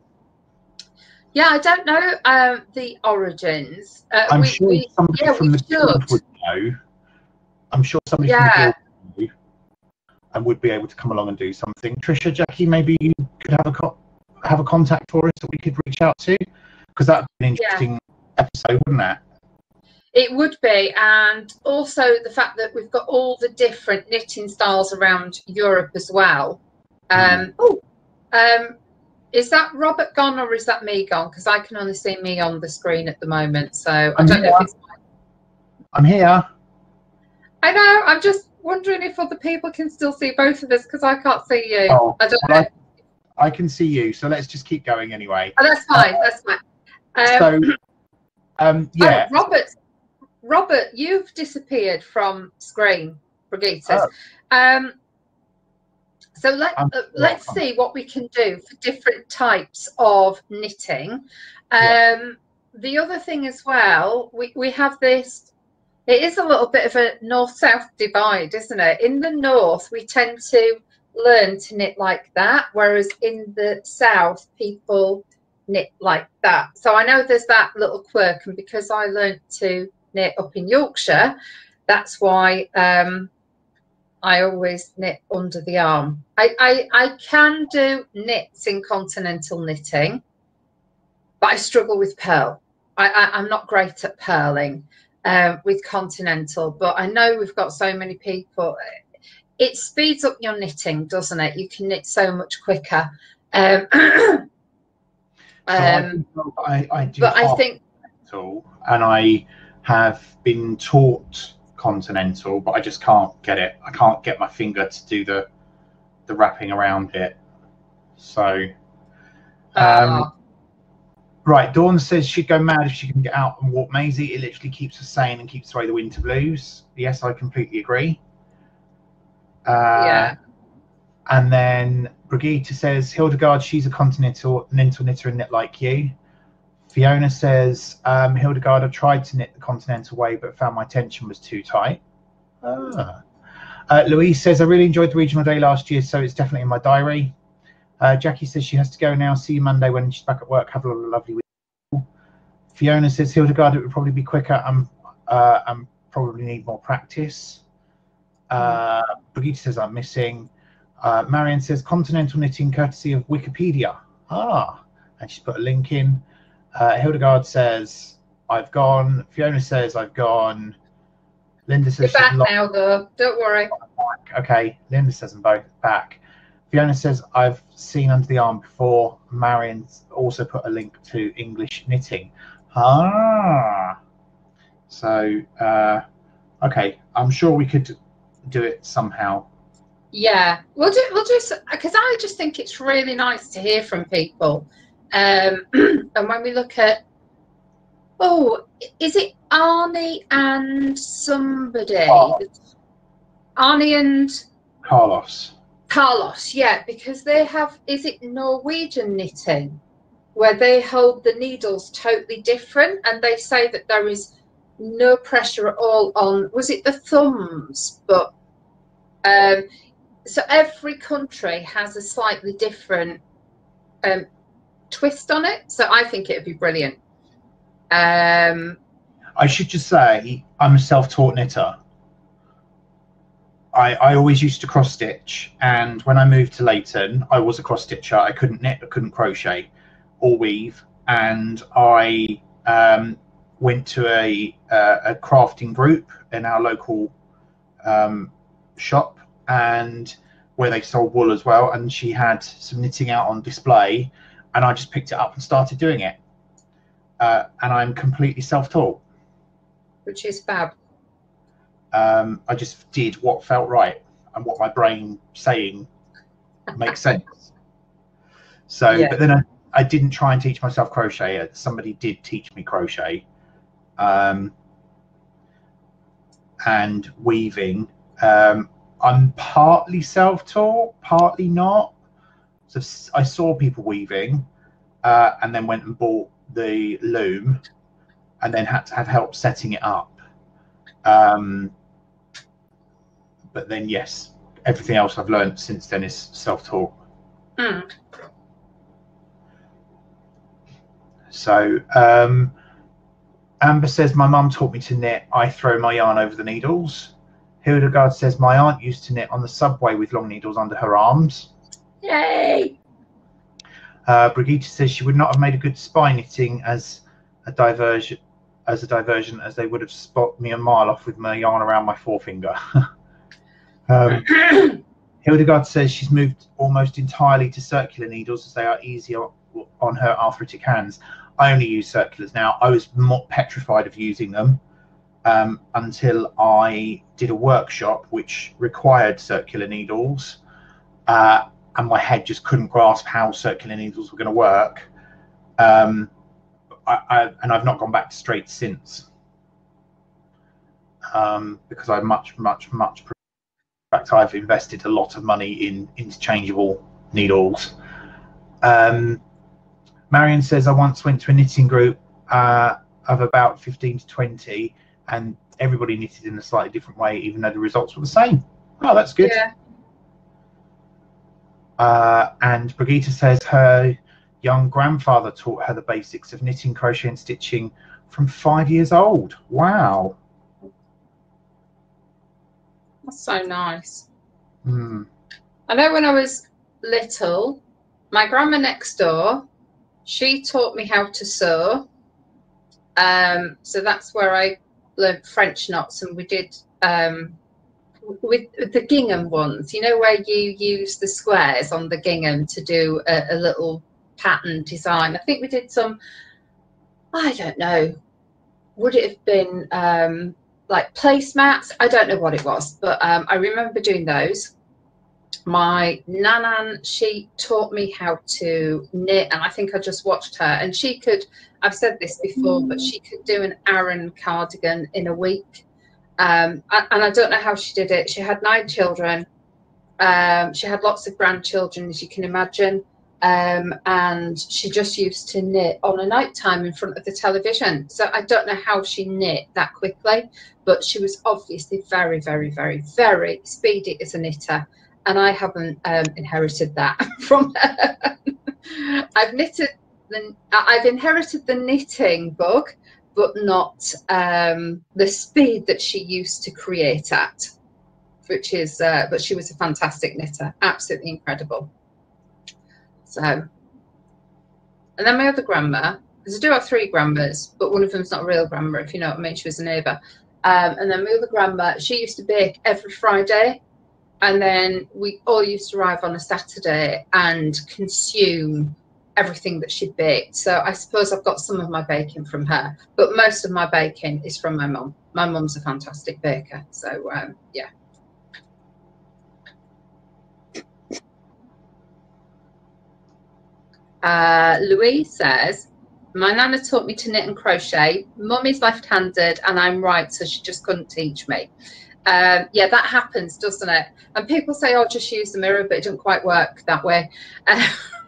Yeah, I don't know the origins. I'm sure somebody from the guild would know. I'm sure somebody from the guild would know and would be able to come along and do something. Trisha, Jackie, maybe you could have a contact for us that we could reach out to, because that'd be an interesting episode, wouldn't it? It would be, and also the fact that we've got all the different knitting styles around Europe as well. Is that Robert gone or is that me gone? Because I can only see me on the screen at the moment, so I don't know if it's... I'm here. I know, I'm just wondering if other people can still see both of us, because I can't see you. Oh, I don't know. I can see you, so let's just keep going anyway. Oh, that's fine, that's fine. Yeah. Oh, Robert, you've disappeared from screen, Brigitte. So let's see what we can do for different types of knitting. The other thing as well, we have this, it is a little bit of a north-south divide, isn't it? In the north, we tend to learn to knit like that, whereas in the south people knit like that. So I know there's that little quirk, and because I learned to knit up in Yorkshire, that's why I always knit under the arm. I can do knits in continental knitting, but I struggle with purl. I'm not great at purling with continental, but I know we've got so many people. It speeds up your knitting, doesn't it? You can knit so much quicker. So I do but I think, and I have been taught continental, but I just can't get it. I can't get my finger to do the wrapping around it. So right, Dawn says she'd go mad if she can get out and walk Maisie. It literally keeps her sane and keeps away the winter blues. Yes, I completely agree. yeah. And then Brigitte says, Hildegard, she's a continental knitter and knit like you. Fiona says, Hildegard, I tried to knit the continental way, but found my tension was too tight. Louise says, I really enjoyed the regional day last year, so it's definitely in my diary. Jackie says she has to go now. See you Monday when she's back at work. Have a lovely week. Fiona says, Hildegard, it would probably be quicker and probably need more practice. Brigitte says, I'm missing. Marion says, continental knitting courtesy of Wikipedia. And she's put a link in. Hildegard says, I've gone. Fiona says, I've gone. Linda says, you're back now, though. Don't worry. Okay, Linda says I'm both back. Fiona says, I've seen under the arm before. Marion's also put a link to English knitting. So, okay, I'm sure we could do it somehow. Yeah, we'll do because I just think it's really nice to hear from people. And when we look at, is it Arnie and somebody? Arnie and Carlos, yeah, because they have, is it Norwegian knitting, where they hold the needles totally different, and they say that there is no pressure at all on, was it the thumbs? But so every country has a slightly different twist on it. So I think it would be brilliant. I should just say I'm a self-taught knitter. I always used to cross stitch, and when I moved to Leighton, I was a cross stitcher. I couldn't knit, I couldn't crochet or weave, and I went to a crafting group in our local shop, and where they sold wool as well, and she had some knitting out on display, and I just picked it up and started doing it. And I'm completely self-taught, which is fab. I just did what felt right and what my brain saying makes sense. So, yeah. But then I didn't try and teach myself crochet. Somebody did teach me crochet, and weaving. I'm partly self-taught, partly not. So I saw people weaving, and then went and bought the loom, and then had to have help setting it up. But then, yes, everything else I've learned since then is self-taught. So Amber says, my mum taught me to knit. I throw my yarn over the needles. Hildegard says, my aunt used to knit on the subway with long needles under her arms. Yay! Brigitte says she would not have made a good spy knitting as a diversion as they would have spot me a mile off with my yarn around my forefinger. Hildegard says she's moved almost entirely to circular needles as they are easier on her arthritic hands. I only use circulars now. I was more petrified of using them until I did a workshop which required circular needles, and my head just couldn't grasp how circular needles were going to work. And I've not gone back to straight since, because I much in fact, I've invested a lot of money in interchangeable needles. Marion says, I once went to a knitting group of about 15 to 20, and everybody knitted in a slightly different way, even though the results were the same. Oh, that's good. And Brigitte says her young grandfather taught her the basics of knitting, crochet and stitching from 5 years old. Wow. That's so nice. Mm. I know when I was little, my grandma next door, she taught me how to sew. So that's where I learned French knots, and we did with the gingham ones, you know, where you use the squares on the gingham to do a little pattern design. I think we did some, I don't know, would it have been like placemats? I don't know what it was, but I remember doing those. My nanan, she taught me how to knit, and I think I just watched her, and she could, I've said this before, but she could do an Aran cardigan in a week. And I don't know how she did it. She had 9 children. She had lots of grandchildren, as you can imagine. And she just used to knit on a night time in front of the television. So I don't know how she knit that quickly, but she was obviously very, very, very, very speedy as a knitter. And I haven't inherited that from her. I've inherited the knitting bug, but not the speed that she used to create at, which is, but she was a fantastic knitter, absolutely incredible. So, and then my other grandma, because I do have 3 grandmas, but one of them's not a real grandma, if you know what I mean, she was a neighbour. And then my other grandma, she used to bake every Friday, and then we all used to arrive on a Saturday and consume everything that she'd baked. So I suppose I've got some of my baking from her, but most of my baking is from my mum. My mum's a fantastic baker. So yeah. Louise says, my nana taught me to knit and crochet. Mummy's left-handed and I'm right, so she just couldn't teach me. Yeah, that happens, doesn't it? And people say, oh, just use the mirror, but it doesn't quite work that way.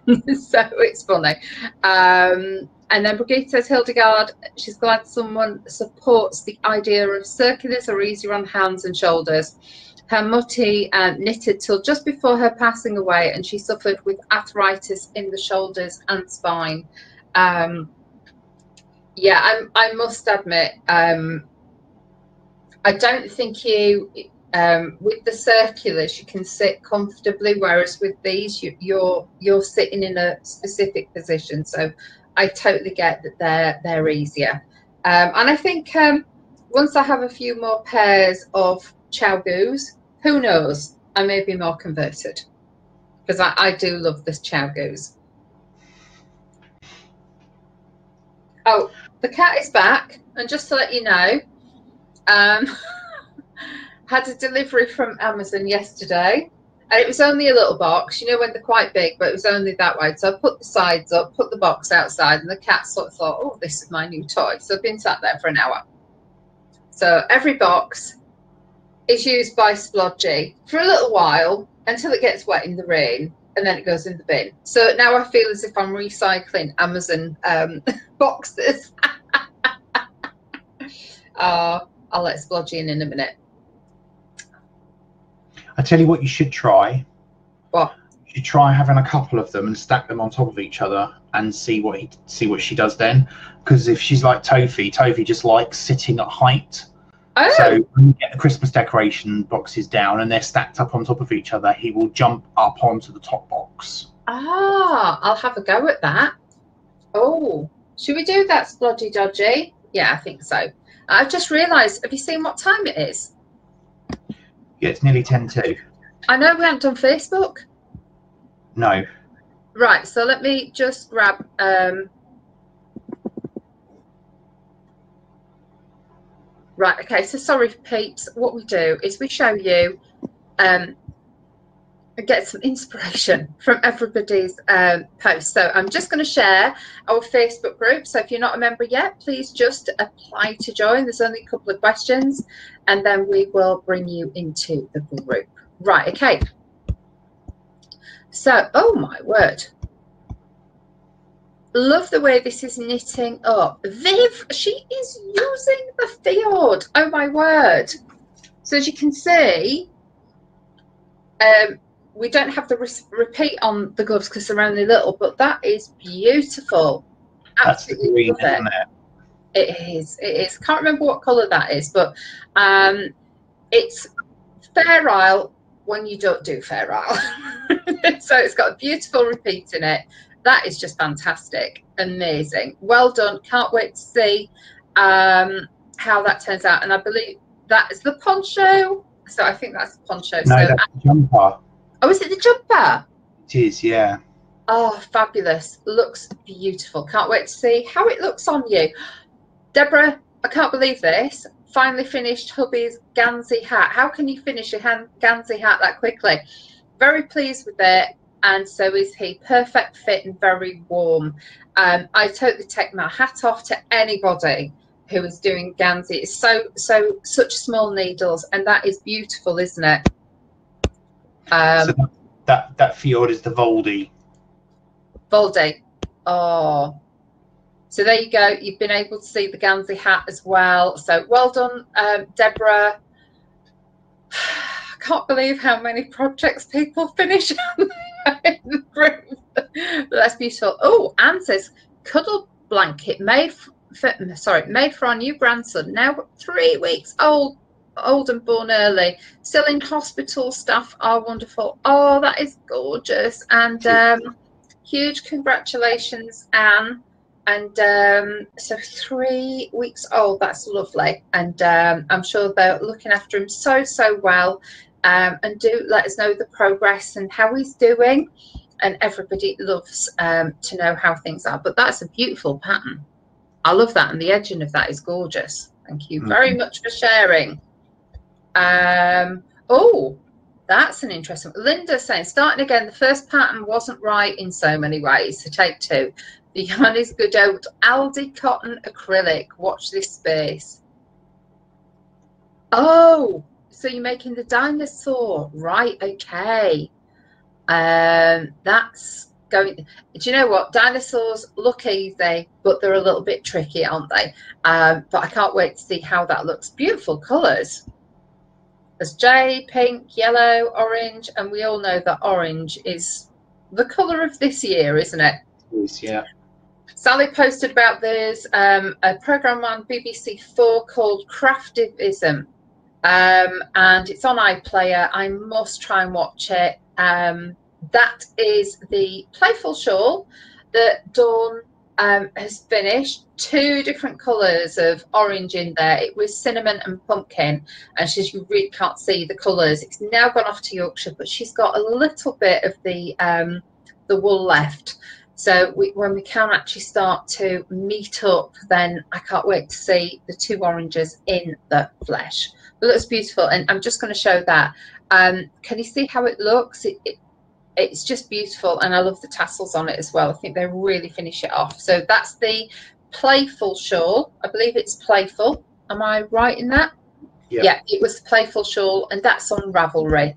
So it's funny. And then Brigitte says, Hildegard, she's glad someone supports the idea of circulars are easier on hands and shoulders. Her mutti knitted till just before her passing away, and she suffered with arthritis in the shoulders and spine. Yeah, I must admit, I don't think you, with the circulars, you can sit comfortably, whereas with these, you're sitting in a specific position. So I totally get that they're easier. And I think once I have a few more pairs of Chow-Goos, who knows, I may be more converted, because I do love this Chow-Goos. Oh, the cat is back, and just to let you know, had a delivery from Amazon yesterday, and it was only a little box, you know, when they're quite big, but it was only that wide. So I put the sides up, put the box outside, and the cat sort of thought, oh, this is my new toy. So I've been sat there for an hour. So every box is used by Splodgy for a little while until it gets wet in the rain, and then it goes in the bin. So now I feel as if I'm recycling Amazon boxes. I'll let Splodgy in a minute. I tell you what you should try. What? You should try having a couple of them and stack them on top of each other and see what she does then. Because if she's like Tofi just likes sitting at height. Oh. So when you get the Christmas decoration boxes down and they're stacked up on top of each other, he will jump up onto the top box. Ah, I'll have a go at that. Oh, should we do that, Splodgy Dodgy? Yeah, I think so. I've just realised, have you seen what time it is? Yeah, it's nearly 10:02. I know we haven't done Facebook. No. Right, so let me just grab... Right, okay, so sorry, peeps. What we do is we show you and get some inspiration from everybody's posts. So I'm just going to share our Facebook group. So if you're not a member yet, please just apply to join. There's only a couple of questions, and then we will bring you into the group. Right, okay. So, oh my word. Love the way this is knitting up. Viv, she is using the field. Oh my word. So as you can see, we don't have the repeat on the gloves because they're only little, but that is beautiful. That's the Absolutely green, love it. isn't it? It is. It is. Can't remember what colour that is, but it's Fair Isle when you don't do Fair Isle. So it's got a beautiful repeat in it. That is just fantastic. Amazing. Well done. Can't wait to see how that turns out. And I believe that is the poncho. So I think that's the poncho. No, So that's the jumper. oh, is it the jumper? It is, yeah. Oh, fabulous. Looks beautiful. Can't wait to see how it looks on you. Deborah, I can't believe this. Finally finished hubby's Gansey hat. How can you finish a Gansey hat that quickly? Very pleased with it, and so is he. Perfect fit and very warm. I totally take my hat off to anybody who is doing Gansey. It's such small needles, and that is beautiful, isn't it? So that fjord is the Voldy. Voldy. Oh. So there you go. You've been able to see the Gansey hat as well. So well done, Deborah. I can't believe how many projects people finish in the group. That's beautiful. Oh, Anne says cuddle blanket made for our new grandson. Now 3 weeks old and born early. Still in hospital. Staff are wonderful. Oh, that is gorgeous. And huge congratulations, Anne. And so 3 weeks old, that's lovely. And I'm sure they're looking after him so well. And do let us know the progress and how he's doing. And everybody loves to know how things are. But that's a beautiful pattern. I love that. And the edging of that is gorgeous. Thank you very much for sharing. Oh, that's an interesting. Linda saying, starting again, the first pattern wasn't right in so many ways. So take 2. The yarn is good old Aldi cotton acrylic. Watch this space. Oh, so you're making the dinosaur, right? Okay. That's going. Do you know what? Dinosaurs look easy, but they're a little bit tricky, aren't they? But I can't wait to see how that looks. Beautiful colours. There's jade, pink, yellow, orange, and we all know that orange is the colour of this year, isn't it? Yeah. Sally posted about there's a programme on BBC4 called Craftivism, and it's on iPlayer. I must try and watch it. That is the playful shawl that Dawn has finished. 2 different colours of orange in there. It was cinnamon and pumpkin, and she really can't see the colours. It's now gone off to Yorkshire, but she's got a little bit of the wool left. So when we can actually start to meet up, then I can't wait to see the 2 oranges in the flesh. It looks beautiful, and I'm just going to show that. Can you see how it looks? It's just beautiful, and I love the tassels on it as well. I think they really finish it off. So that's the playful shawl. I believe it's playful. Am I right in that? Yeah, it was the playful shawl, and that's on Ravelry.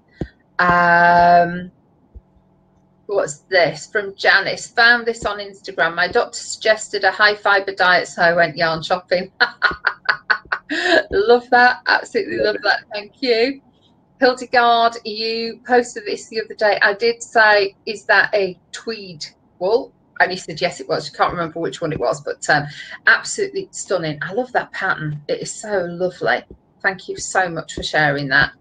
What's this from Janice? Found this on Instagram. My doctor suggested a high fibre diet, so I went yarn shopping. Love that. Absolutely love that. Thank you. Hildegard, you posted this the other day. I did say, is that a tweed wool? And you said, yes, it was. I can't remember which one it was, but absolutely stunning. I love that pattern. It is so lovely. Thank you so much for sharing that.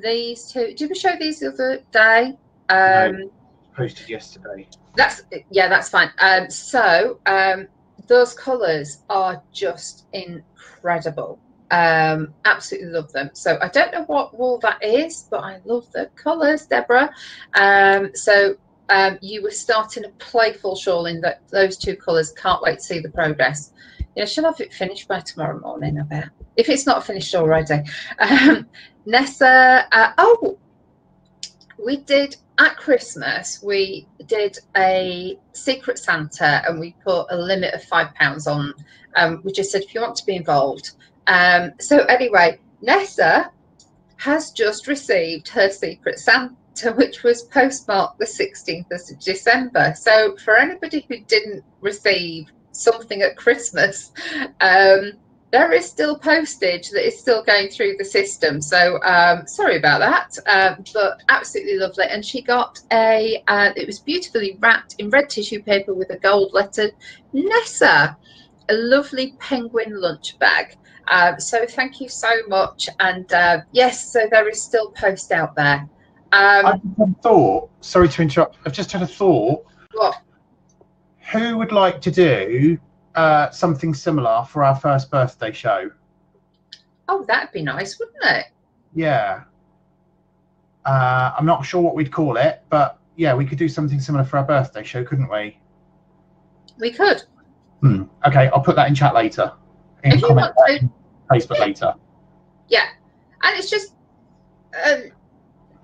These 2, did we show these the other day? No, posted yesterday. That's fine. Those colours are just incredible. Absolutely love them. So I don't know what wool that is, but I love the colours, Deborah. You were starting a playful shawl in those 2 colours. Can't wait to see the progress. She'll have it finished by tomorrow morning, I bet, if it's not finished already. Nessa, we did at Christmas, we did a Secret Santa, and we put a limit of £5 on. We just said, if you want to be involved. So anyway, Nessa has just received her Secret Santa, which was postmarked the 16th of December. So for anybody who didn't receive something at Christmas, There is still postage that is still going through the system, so sorry about that, but absolutely lovely. And she got it was beautifully wrapped in red tissue paper with a gold lettered Nessa, a lovely penguin lunch bag. So thank you so much. And yes, so there is still post out there. I thought, sorry to interrupt, I've just had a thought. What? Who would like to do something similar for our first birthday show? Oh, that'd be nice, wouldn't it? Yeah. I'm not sure what we'd call it, but yeah, we could do something similar for our birthday show, couldn't we? We could. Okay, I'll put that in chat later. If you want to, Facebook later. Yeah, and it's just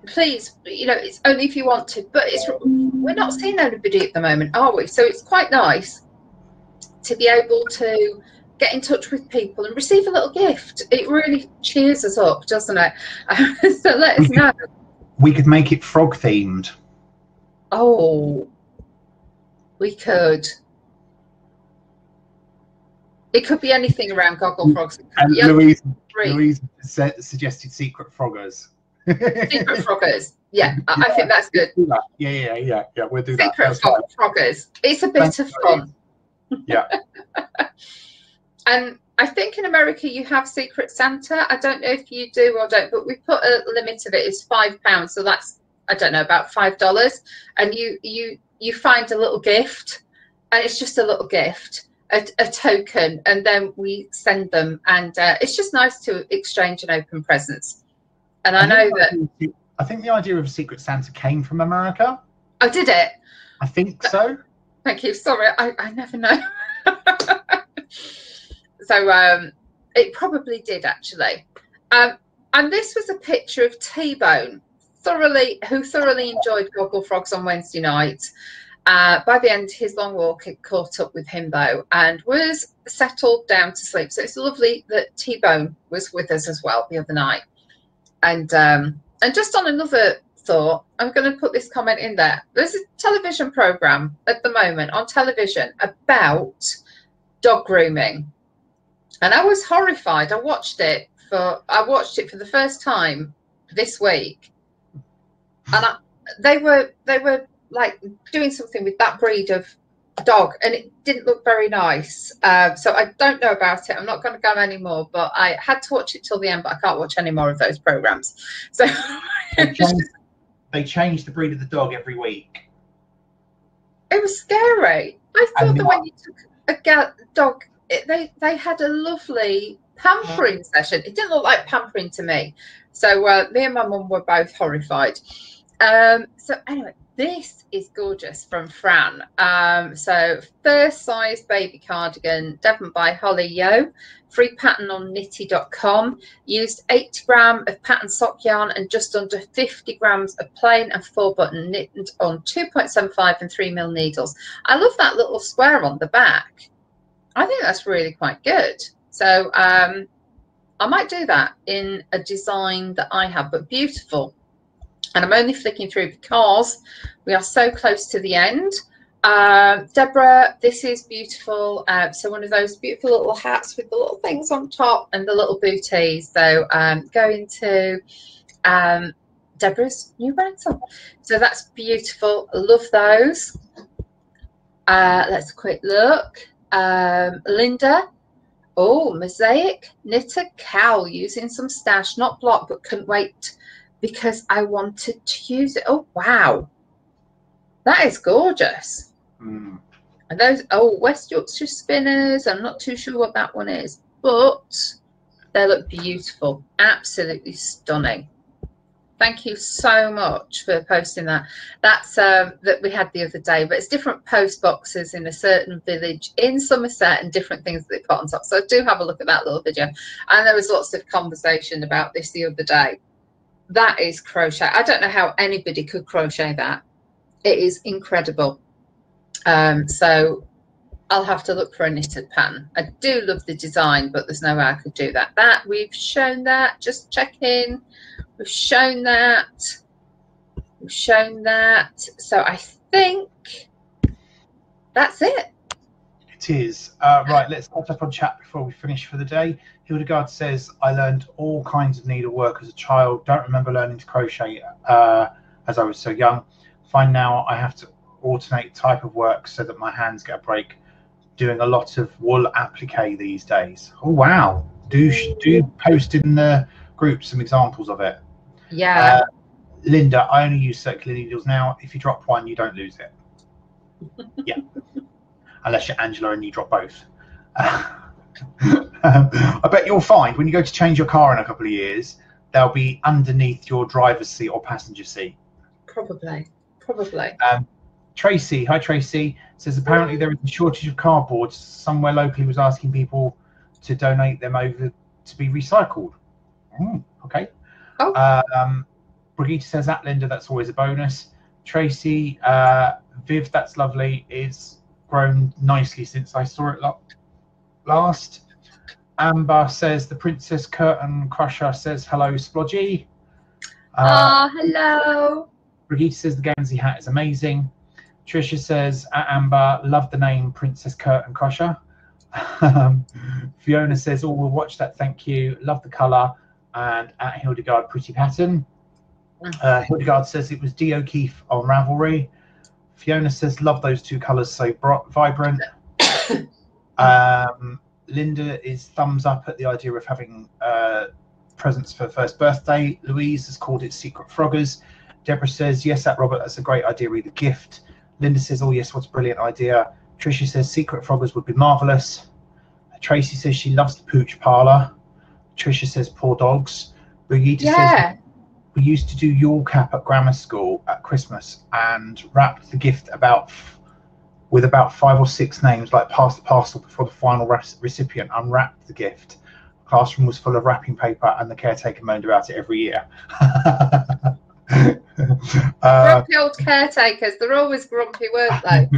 please, you know, it's only if you want to, but we're not seeing anybody at the moment, are we? So it's quite nice to be able to get in touch with people and receive a little gift. It really cheers us up, doesn't it? So let us know. We could make it frog themed. Oh, we could. It could be anything around Gogglefrogs. And Louise suggested secret froggers. Secret froggers. Yeah, I think that's good. Yeah. We'll do secret that. Secret froggers. It's a bit of fun. Yeah. And I think in America you have Secret Santa. I don't know if you do or don't, but we put a limit of it. It's £5, so that's, I don't know, about $5. And you find a little gift, and it's just a little gift, a token, and then we send them. And it's just nice to exchange and open presents. And I know that. I think the idea of Secret Santa came from America. Oh, did it? I think so. Thank you. Sorry, I never know. So it probably did, actually. And this was a picture of T-Bone, who thoroughly enjoyed Gogglefrogs on Wednesday night. By the end, his long walk had caught up with him, though, and was settled down to sleep. So it's lovely that T-Bone was with us as well the other night. And just on another thought, I'm going to put this comment in there. There's a television program at the moment on television about dog grooming, and I was horrified. I watched it for the first time this week, and they were like doing something with that breed of dog, and it didn't look very nice. So I don't know about it. I'm not going to go anymore, but I had to watch it till the end, but I can't watch any more of those programs. So they changed the breed of the dog every week. It was scary. I thought that when you took a dog, they had a lovely pampering session. It didn't look like pampering to me. So me and my mum were both horrified. So anyway, this is gorgeous from Fran. So first size baby cardigan, Devon by Holly Yo. Free pattern on nitty.com. Used 80 grams of pattern sock yarn and just under 50 grams of plain and 4-button knitted on 2.75 and 3mm needles. I love that little square on the back. I think that's really quite good. So I might do that in a design that I have, but beautiful. And I'm only flicking through because we are so close to the end. Deborah, this is beautiful. So one of those beautiful little hats with the little things on top and the little booties. So going to Deborah's new ransom. So that's beautiful. I love those. Let's a quick look. Linda. Oh, mosaic knitter cowl using some stash, not block, but couldn't wait because I wanted to use it. Oh, wow. That is gorgeous. And those, West Yorkshire spinners, I'm not too sure what that one is, but they look beautiful. Absolutely stunning. Thank you so much for posting that. That's that we had the other day, but it's different post boxes in a certain village in Somerset and different things that they put on top. So do have a look at that little video. And there was lots of conversation about this the other day. That is crochet. I don't know how anybody could crochet that. It is incredible. So I'll have to look for a knitted pattern. I do love the design, but there's no way I could do that. That we've shown that. Just check in. We've shown that. We've shown that. So I think that's it. It is. Right, let's catch up on chat before we finish for the day. Hildegard says, I learned all kinds of needlework as a child. Don't remember learning to crochet as I was so young. Find now I have to alternate type of work so that my hands get a break. Doing a lot of wool applique these days. Oh, wow. Do post in the group some examples of it. Yeah. Linda, I only use circular needles now. If you drop one, you don't lose it. Yeah. Unless you're Angela and you drop both. I bet you'll find when you go to change your car in a couple of years, they'll be underneath your driver's seat or passenger seat. Probably. Tracy, hi Tracy, says apparently there is a shortage of cardboard. Somewhere locally was asking people to donate them over to be recycled. Okay. Oh. Brigitte says that, Linda, that's always a bonus. Tracy, Viv, that's lovely. It's grown nicely since I saw it last. Amber says the Princess Curtain Crusher says hello, Splodgy. Hello. Brigitte says the Guernsey hat is amazing. Tricia says Amber, love the name Princess Curtain Crusher. Fiona says, oh, we'll watch that, thank you. Love the colour. And at Hildegard, pretty pattern. Hildegard says it was D. O'Keefe on Ravelry. Fiona says, love those two colours, so vibrant. Linda is thumbs up at the idea of having presents for first birthday. Louise has called it Secret Froggers. Deborah says, yes, that Robert, that's a great idea, read the gift. Linda says, oh yes, what's a brilliant idea. Tricia says Secret Froggers would be marvellous. Tracy says she loves the pooch parlour. Tricia says poor dogs. Brigitte says we used to do Yule Cap at grammar school at Christmas and wrapped the gift with about 5 or 6 names, like pass the parcel before the final recipient unwrapped the gift. The classroom was full of wrapping paper and the caretaker moaned about it every year. Grumpy old caretakers, they're always grumpy, weren't they?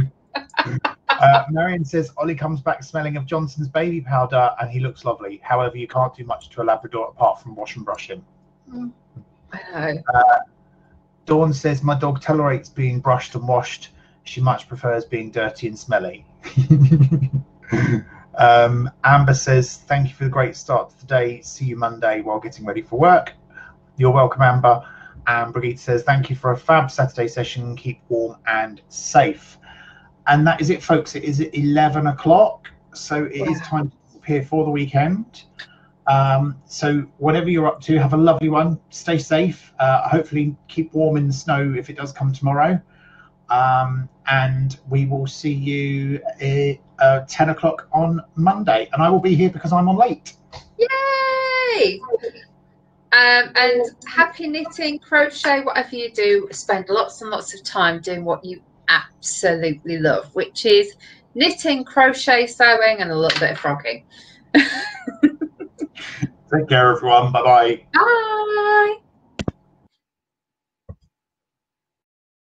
Marion says Ollie comes back smelling of Johnson's baby powder and he looks lovely. However, you can't do much to a Labrador apart from wash and brush him. I know. Dawn says my dog tolerates being brushed and washed. She much prefers being dirty and smelly. Amber says thank you for the great start to the day. See you Monday while getting ready for work. You're welcome, Amber. And Brigitte says thank you for a fab Saturday session. Keep warm and safe. And that is it, folks. It is 11 o'clock, so it is time to prepare for the weekend. So whatever you're up to, have a lovely one. Stay safe. Hopefully keep warm in the snow if it does come tomorrow. And we will see you at 10 o'clock on Monday. And I will be here because I'm on late. Yay! And happy knitting, crochet, whatever you do, spend lots and lots of time doing what you absolutely love, which is knitting, crochet, sewing, and a little bit of frogging. Take care, everyone. Bye-bye. Bye.